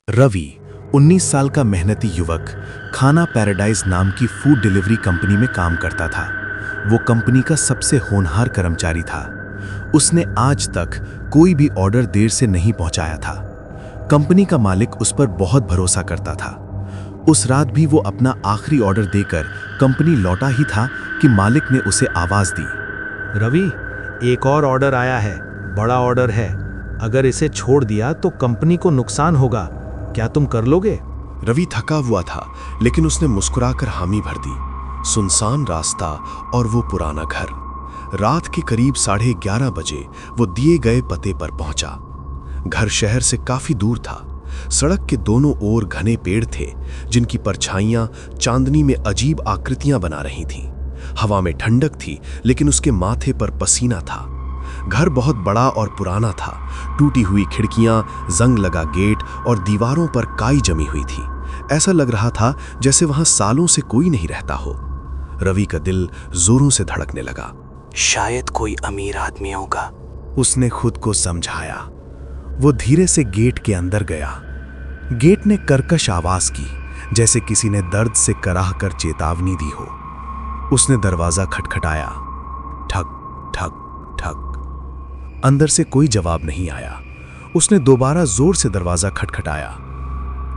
रवि 19 साल का मेहनती युवक खाना पैराडाइज नाम की फूड डिलीवरी कंपनी में काम करता था। वो कंपनी का सबसे होनहार कर्मचारी था। उसने आज तक कोई भी ऑर्डर देर से नहीं पहुंचाया था। कंपनी का मालिक उस पर बहुत भरोसा करता था। उस रात भी वो अपना आखिरी ऑर्डर देकर कंपनी लौटा ही था कि मालिक ने उसे आवाज दी। रवि, एक और ऑर्डर आया है, बड़ा ऑर्डर है। अगर इसे छोड़ दिया तो कंपनी को नुकसान होगा। क्या तुम कर लोगे? रवि थका हुआ था, लेकिन उसने मुस्कुराकर हामी भर दी। सुनसान रास्ता और वो पुराना घर। रात के करीब 11:30 बजे वो दिए गए पते पर पहुंचा। घर शहर से काफी दूर था। सड़क के दोनों ओर घने पेड़ थे, जिनकी परछाइयां चांदनी में अजीब आकृतियां बना रही थीं। हवा में ठंडक थी, लेकिन उसके माथे पर पसीना था। घर बहुत बड़ा और पुराना था। टूटी हुई खिड़कियां, जंग लगा गेट और दीवारों पर काई जमी हुई थी। ऐसा लग रहा था जैसे वहां सालों से कोई नहीं रहता हो। रवि का दिल जोरों से धड़कने लगा। शायद कोई अमीर आदमी होगा, उसने खुद को समझाया। वो धीरे से गेट के अंदर गया। गेट ने कर्कश आवाज की, जैसे किसी ने दर्द से कराह कर चेतावनी दी हो। उसने दरवाजा खटखटाया। ठक ठक ठक। अंदर से कोई जवाब नहीं आया। उसने दोबारा जोर से दरवाजा खटखटाया।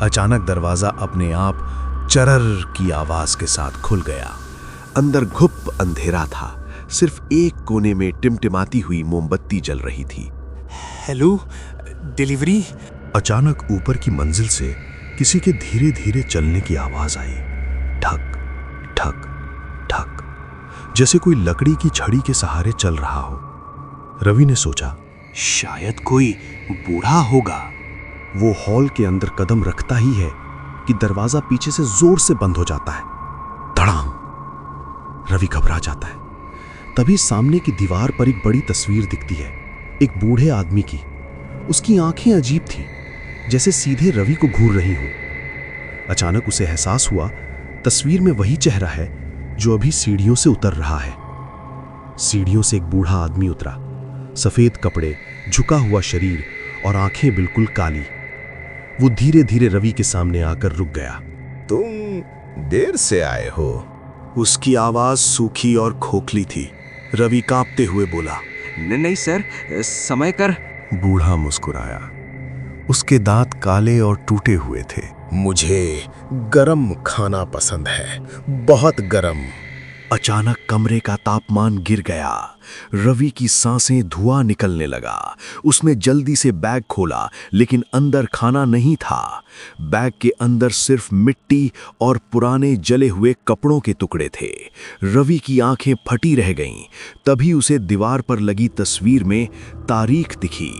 अचानक दरवाजा अपने आप चरर की आवाज के साथ खुल गया। अंदर घुप अंधेरा था। सिर्फ एक कोने में टिमटिमाती हुई मोमबत्ती जल रही थी। Hello, delivery. अचानक ऊपर की मंजिल से किसी के धीरे धीरे चलने की आवाज आई। ठक ठक ठक, जैसे कोई लकड़ी की छड़ी के सहारे चल रहा हो। रवि ने सोचा, शायद कोई बूढ़ा होगा। वो हॉल के अंदर कदम रखता ही है कि दरवाजा पीछे से जोर से बंद हो जाता है। धड़ाम। रवि घबरा जाता है। तभी सामने की दीवार पर एक बड़ी तस्वीर दिखती है, एक बूढ़े आदमी की। उसकी आंखें अजीब थीं, जैसे सीधे रवि को घूर रही हो। अचानक उसे एहसास हुआ, तस्वीर में वही चेहरा है जो अभी सीढ़ियों से उतर रहा है। सीढ़ियों से एक बूढ़ा आदमी उतरा। सफेद कपड़े, झुका हुआ शरीर और आंखें बिल्कुल काली। वो धीरे धीरे रवि के सामने आकर रुक गया। तुम देर से आए हो। उसकी आवाज सूखी और खोखली थी। रवि कांपते हुए बोला, नहीं सर, समय कर। बूढ़ा मुस्कुराया। उसके दांत काले और टूटे हुए थे। मुझे गरम खाना पसंद है, बहुत गरम। अचानक कमरे का तापमान गिर गया। रवि की सांसें धुआं निकलने लगा। उसने जल्दी से बैग खोला, लेकिन अंदर खाना नहीं था। बैग के अंदर सिर्फ मिट्टी और पुराने जले हुए कपड़ों के टुकड़े थे। रवि की आंखें फटी रह गईं। तभी उसे दीवार पर लगी तस्वीर में तारीख दिखी,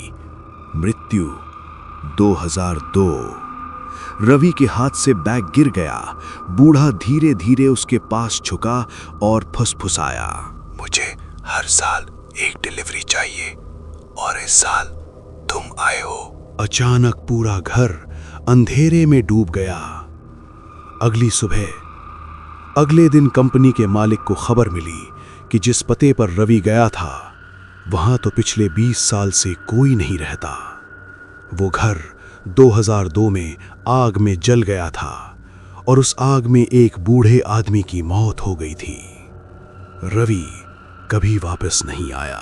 मृत्यु 2002। रवि के हाथ से बैग गिर गया। बूढ़ा धीरे धीरे उसके पास झुका और फुसफुसाया, मुझे हर साल एक डिलीवरी चाहिए, और इस साल तुम आए हो। अचानक पूरा घर अंधेरे में डूब गया। अगली सुबह अगले दिन कंपनी के मालिक को खबर मिली कि जिस पते पर रवि गया था, वहां तो पिछले 20 साल से कोई नहीं रहता। वो घर 2002 में आग में जल गया था और उस आग में एक बूढ़े आदमी की मौत हो गई थी। रवि कभी वापस नहीं आया,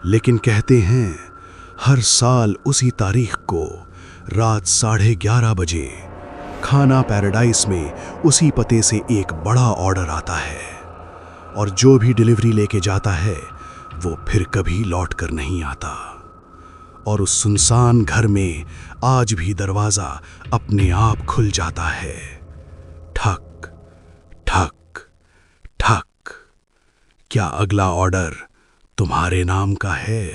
लेकिन कहते हैं हर साल उसी तारीख को रात 11:30 बजे खाना पैराडाइज में उसी पते से एक बड़ा ऑर्डर आता है, और जो भी डिलीवरी लेके जाता है वो फिर कभी लौट कर नहीं आता। और उस सुनसान घर में आज भी दरवाजा अपने आप खुल जाता है। ठक ठक ठक। क्या अगला ऑर्डर तुम्हारे नाम का है?